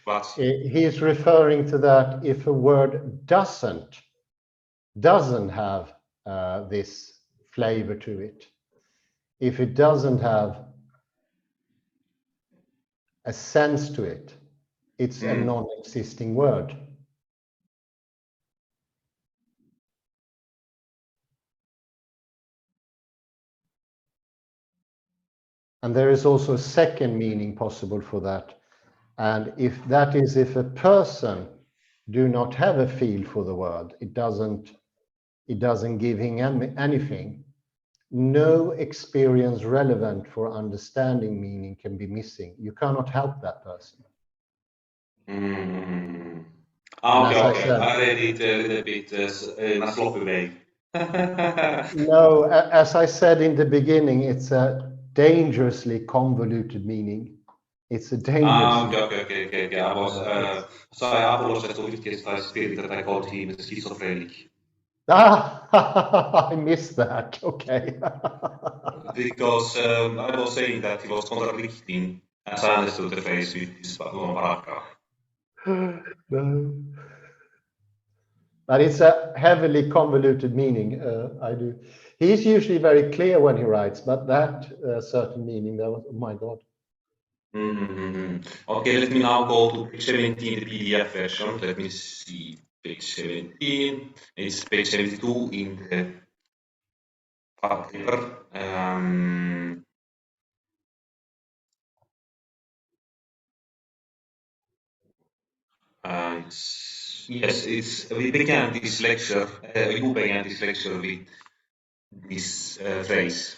But he is referring to that if a word doesn't have this flavor to it, if it doesn't have a sense to it, it's a non-existing word. And there is also a second meaning possible for that. And if that is if a person do not have a feel for the word, it doesn't give him anything, no experience relevant for understanding meaning can be missing. You cannot help that person. Okay. I read it a little bit in a sloppy way. No, as I said in the beginning, it's a dangerously convoluted meaning. It's a dangerous. Okay. I was so I apologize to Wittgenstein's spirit that I called him schizophrenic. I missed that. Okay. Because I was saying that he was contradicting, as I understood the phrase with his paragraph. No. But it's a heavily convoluted meaning. I do. He's usually very clear when he writes, but that certain meaning, that was, oh my God. Okay, let me now go to page 17, the PDF version. Let me see page 17. It's page 72 in the paper. We began this lecture, you began this lecture with this phrase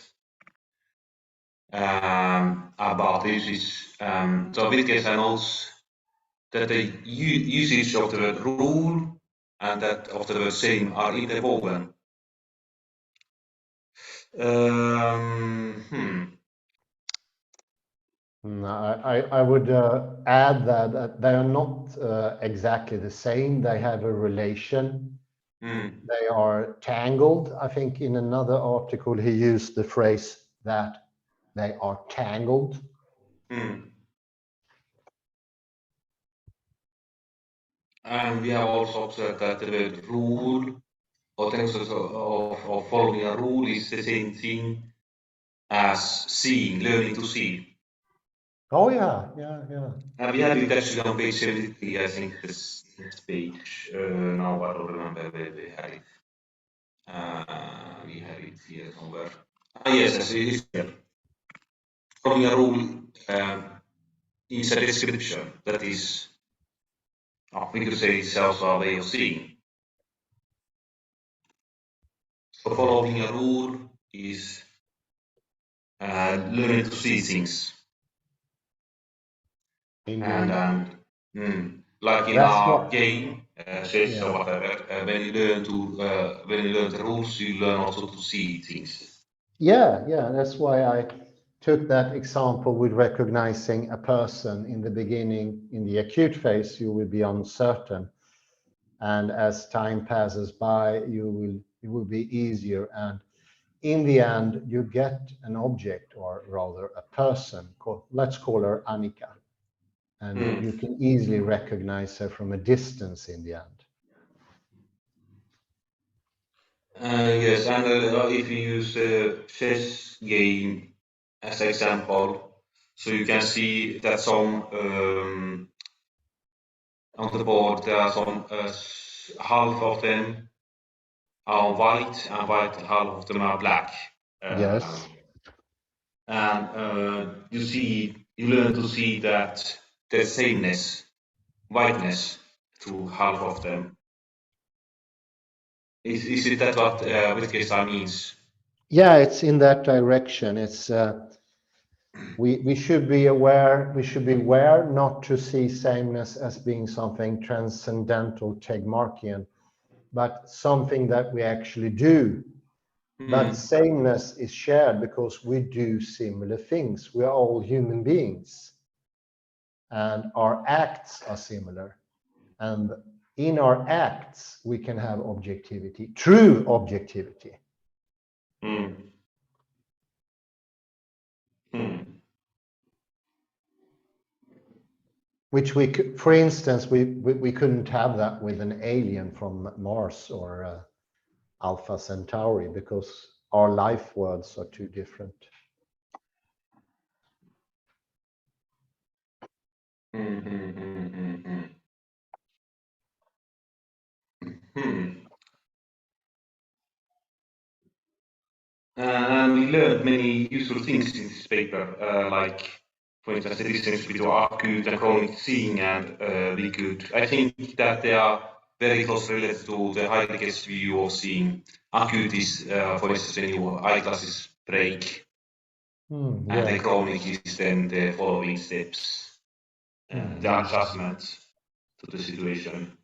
about usage. So Wittgenstein knows that the usage of the word rule and that of the word same are interwoven. I would add that they are not exactly the same. They have a relation. They are tangled. I think in another article he used the phrase that they are tangled. And we have also observed that the word rule or things of following a rule is the same thing as seeing, learning to see. Oh yeah. And we had it actually on page 73, I think this next page. Now I don't remember where we had it. We had it here somewhere. Yes, it is here. Following a rule is a description that is, we could say it's also a way of seeing. So following a rule is learning to see things. And like in our game, chess or whatever, when you learn the rules, you learn also to see things. Yeah, that's why I took that example with recognizing a person in the beginning. In the acute phase, you will be uncertain, and as time passes by, it will be easier, and in the end, you get an object, or rather a person. Let's call her Annika, and you can easily recognize her from a distance in the end. Yes, and if you use the chess game as an example, so you can see that some on the board there are some half of them are white and half of them are black. Yes. And you learn to see that the sameness, whiteness to half of them. Is it that what Wittgenstein means? Yeah, it's in that direction. It's we should be aware. We should be aware not to see sameness as being something transcendental, Tegmarkian, but something that we actually do. But sameness is shared because we do similar things. We are all human beings, and our acts are similar. And in our acts, we can have objectivity, true objectivity. Which we could, for instance, we couldn't have that with an alien from Mars or Alpha Centauri, because our life worlds are too different. And we learned many useful things in this paper, like, for instance, the distance between acute and chronic seeing, and I think that they are very closely related to the Heidegger's view of seeing. Acute is, for instance, when your eyeglasses break, and the chronic is then the following steps, the adjustments to the situation.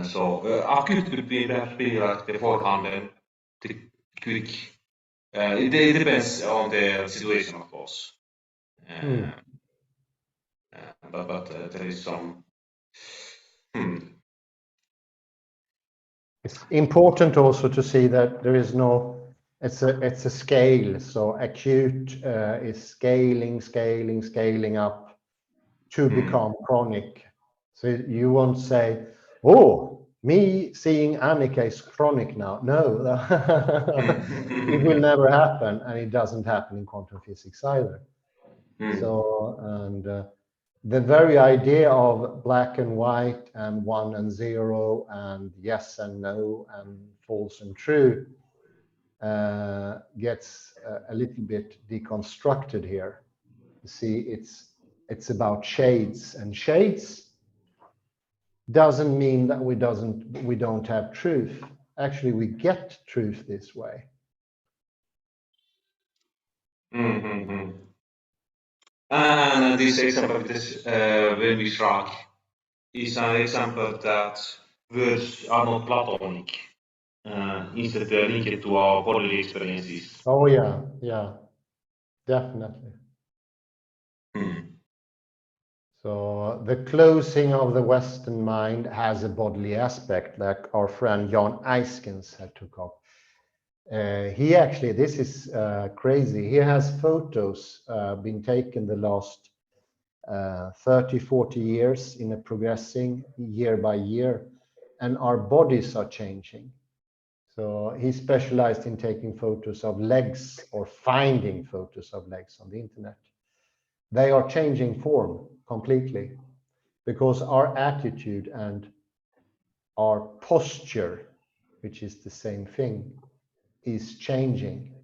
So acute could be like beforehand and the quick. It depends on the situation, of course. But there is some. It's important also to see that there is no. It's a scale. So acute is scaling up to become chronic. So you won't say, "Oh, me seeing Annika is chronic now." No, it will never happen, and it doesn't happen in quantum physics either. So, and the very idea of black and white and 1 and 0 and yes and no and false and true gets a little bit deconstructed here. You see, it's about shades, and shades doesn't mean that we don't have truth. Actually, we get truth this way. And this example, when we shrug, is an example that words are not platonic. Instead, they are linked to our bodily experiences. Oh yeah, definitely. So the closing of the Western mind has a bodily aspect, like our friend Jan Eiskens had took up. He actually, this is crazy. He has photos been taken the last 30, 40 years in a progressing year by year, and our bodies are changing. So he specialized in taking photos of legs or finding photos of legs on the internet. They are changing form completely because our attitude and our posture, which is the same thing, is changing.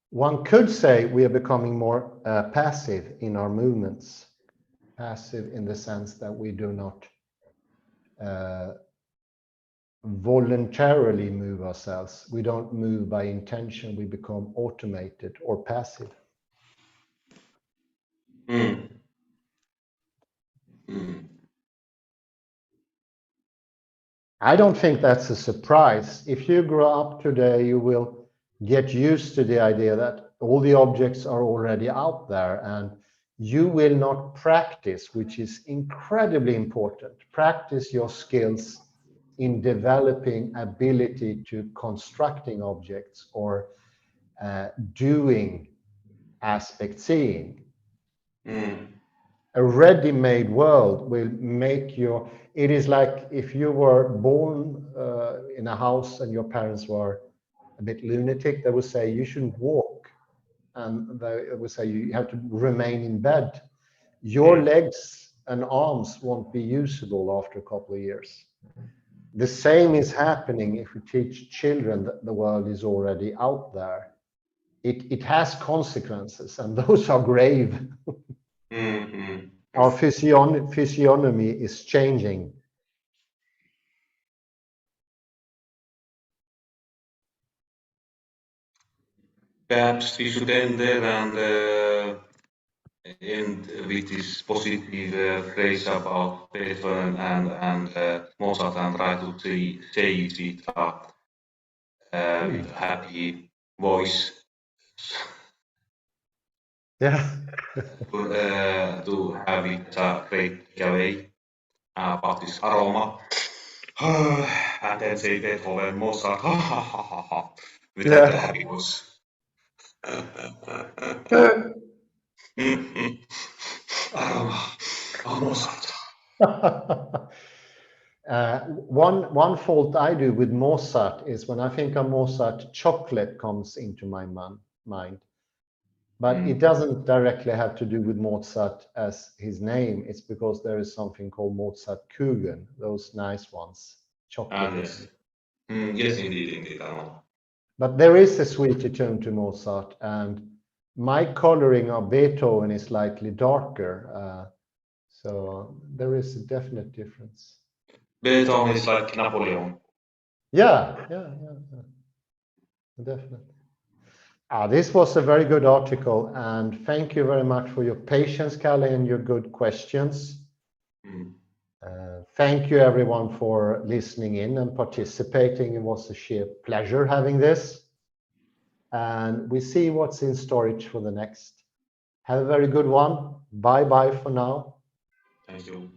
One could say we are becoming more passive in our movements, passive in the sense that we do not voluntarily move ourselves. We don't move by intention. We become automated or passive. I don't think that's a surprise. If you grow up today, you will get used to the idea that all the objects are already out there, and you will not practice, which is incredibly important. Practice your skills in developing ability to constructing objects or doing aspect seeing. A ready-made world will make you. It is like if you were born in a house and your parents were a bit lunatic, they would say you shouldn't walk, and they would say you have to remain in bed. Your legs and arms won't be usable after a couple of years. The same is happening if we teach children that the world is already out there. It has consequences, and those are grave. Our physiognomy is changing. Perhaps we should end there and end with this positive phrase about Beethoven and Mozart, and try to say it with a happy voice. Yeah. To have it a great takeaway about this aroma. And then say Beethoven, Mozart, with that happy voice. Aroma of Mozart. One fault I do with Mozart is when I think of Mozart, chocolate comes into my mind. But it doesn't directly have to do with Mozart as his name. It's because there is something called Mozart Kugeln, those nice ones, chocolate. Yes. Yes, indeed. But there is a sweeter tone to Mozart, and my coloring of Beethoven is slightly darker. So there is a definite difference. Beethoven is like Napoleon. Yeah, definitely. This was a very good article, and thank you very much for your patience, Kalle, and your good questions. Thank you everyone for listening in and participating. It was a sheer pleasure having this. And we see what's in storage for the next. Have a very good one. Bye-bye for now. Thank you.